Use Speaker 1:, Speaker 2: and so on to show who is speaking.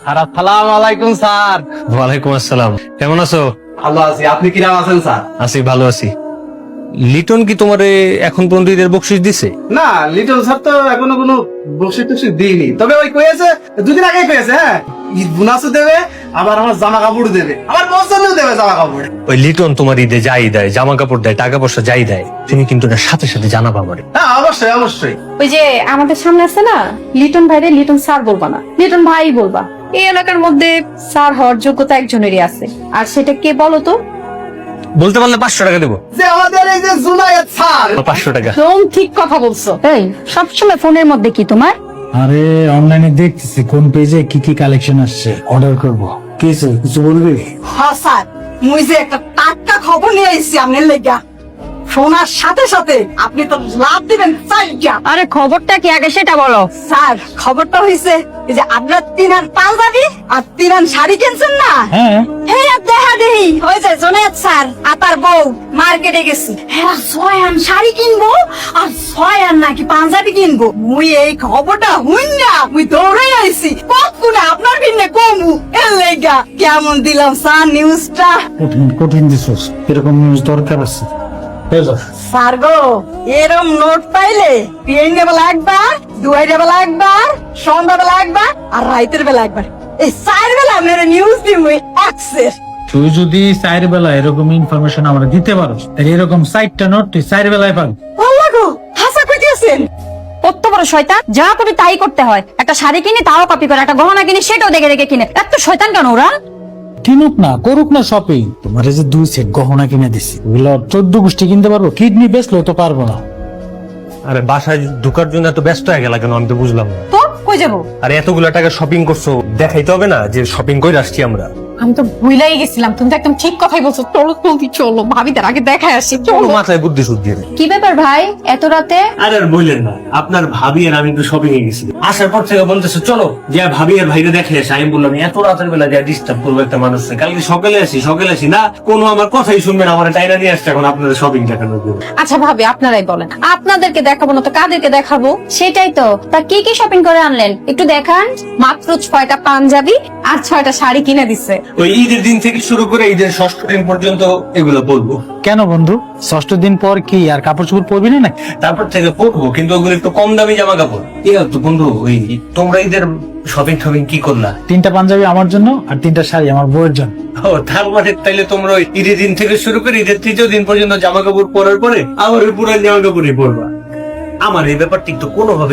Speaker 1: আর আসসালামু আলাইকুম স্যার।
Speaker 2: ওয়ালাইকুম আসসালাম, কেমন আছো?
Speaker 1: ভালো আছি, আপনি কিরকম আছেন স্যার?
Speaker 2: আছি, ভালো আছি। লিটন কি তোমারে এখন পর্যন্ত ঈদের বকশিস দিছে?
Speaker 1: না, লিটন স্যার তো এখনো কোনো বকশিস টকশিস দিইনি, তবে ওই কয়েছে দুদিন আগেই কয়েছে। হ্যাঁ, ঈদ বোনাসও দেবে, আবার আমার জামা কাপড় দেবে, আমার পছন্দেও দেবে জামা কাপড়।
Speaker 2: ওই লিটন তোমার ঈদে যাই দেয়, জামা কাপড় দেয়, টাকা পয়সা যাই দেয়, তুমি কিন্তু এটার সাথে সাথে জানাবা আমারে।
Speaker 1: হ্যাঁ, অবশ্যই অবশ্যই।
Speaker 3: ওই যে আমাদের সামনে আছে না, লিটন ভাইরে লিটন স্যার বলবা না, লিটন ভাই বলবা। এই এলাকার মধ্যে স্যার হওয়ার যোগ্যতা একজনেরই আছে, আর সেটা কে বলো তো?
Speaker 2: বলতে পারলে 500 টাকা দেবো।
Speaker 1: যে আমাদের এই যে জুনায়েদ স্যার।
Speaker 2: 500 টাকা।
Speaker 3: একদম ঠিক কথা বলছো। এই সবসময় ফোনের মধ্যে কি তোমার?
Speaker 4: আরে অনলাইনে দেখতেছি কোন পেজে কি কি কালেকশন আসছে, অর্ডার করব। কিছু বলবি?
Speaker 5: হ্যাঁ স্যার, মুই যে একটা টাটকা খবর নিয়ে আইছি আপনার লেগা। শোনার সাথে সাথে আপনি তো লাভ দিবেন চাইটা।
Speaker 3: আরে খবরটা কি আগে সেটা বলো।
Speaker 5: স্যার, খবরটা হইছে এই যে আপনার তিনার পাঞ্জাবি আর তিনার শাড়ি কিনছেন না।
Speaker 4: হ্যাঁ,
Speaker 5: হ্যাঁ, দেখা দেহি ওই যে জোনায়েদ স্যার আর তার বউ মার্কেটে গেছে। হ্যাঁ, 6 আন শাড়ি কিনবো আর 6 আন নাকি পাঞ্জাবি কিনবো। মুই এই খবরটা হুইনা মুই দৌড়ে আইছি কতক্ষণে আপনার ভিন্নে কমু এর লেগা। কেমন দিলাম স্যার নিউজটা?
Speaker 4: কঠিন দিছস, এরকম নিউজ দরকার আছে।
Speaker 5: স্যার গো, এরম নোট পাইলে পিএনএ বেলা একবার, দুয়াইরে বেলা একবার, সন্ধ্যা বেলা একবার আর রাইতের বেলা একবার, এই 4 বেলা আপনার নিউজ দিবই অ্যাক্সেস।
Speaker 4: তুই যদি 4 বেলা এরকম ইনফরমেশন আমরা দিতে পারো, তাহলে এরকম 4টা নোট তুই 4 বেলায় পাবি।
Speaker 5: আল্লাহ গো, হাসা কইতেছেন?
Speaker 3: কত বড় শয়তান, যা করি তাই করতে হয়। একটা শাড়ি কিনে তাও কপি করে, একটা গহনা কিনে সেটাও দেখে দেখে কিনে। এত শয়তান কেন ওরা?
Speaker 4: কিনুক না, করুক না শপিং। তোমার যে 2 সেট গহনা কিনে দিছি, ওগুলো 14 গোষ্ঠী কিনতে পারবো, কিডনি বেচলেও তো পারবো না।
Speaker 2: আরে বাসায় ঢুকার জন্য এত ব্যস্ত হয়ে গেল কেন, আমি তো বুঝলাম না।
Speaker 3: তো কই যাবো?
Speaker 2: আরে এতগুলা টাকা শপিং করছো, দেখাইতে হবে না যে শপিং করে আসছি আমরা?
Speaker 3: আমি তো ভুলাই গেছিলাম, তুমি তো একদম ঠিক কথাই বলছো। চলো জলদি চলো, ভাবিদের আগে দেখায় আসি।
Speaker 2: পুরো মাথায় বুদ্ধি শুদ্ধি নেই।
Speaker 3: কি ব্যাপার ভাই, এত রাতে?
Speaker 2: আরে আর বললেন না, আপনার ভাবি আর আমি একটু শপিং এ গেছি। আসার পর থেকে বলতেছে চলো যে ভাবি আর ভাইরে দেখে আসে। আমি বললাম এত রাতের বেলা যে ডিস্টার্ব করবো একটা মানুষকে, কালকে সকালে আসি না, কোনো আমার কথাই শুনবেন, আমার টাইনা নিয়ে আসছে এখন আপনাদের শপিং দেখানোর জন্য।
Speaker 3: আচ্ছা ভাবি, আপনারাই বলেন, আপনাদেরকে দেখাবো না তো কাদেরকে দেখাবো? সেটাই তো। তা কি কি শপিং করে আনলেন একটু দেখান। মাত্র 6টা পাঞ্জাবি আর 6টা শাড়ি কিনে দিচ্ছে।
Speaker 2: ওই ঈদের দিন থেকে শুরু করে ঈদের 6ষ্ঠ দিন পর্যন্ত এগুলো বলবো।
Speaker 4: কেন বন্ধু, 6ষ্ঠ দিন পর কি আর কাপড় চোপড় পরবি না নাকি?
Speaker 2: তারপর থেকে পড়বো, কিন্তু ওগুলো একটু কম দামি জামা কাপড়। ঠিক আছে বন্ধু, ওই তোমরা ঈদের শপিং কি করলা?
Speaker 4: 3টা পাঞ্জাবি আমার জন্য আর 3টা শাড়ি আমার বউয়ের জন্য।
Speaker 2: ও তার মানে তাইলে তোমরা ওই ঈদের দিন থেকে শুরু করে ঈদের 3য় দিন পর্যন্ত জামা কাপড় পরার পরে আবার ওই পুরান জামা কাপড়ই পরবা। আমার এই ব্যাপারটি তো কোনোভাবে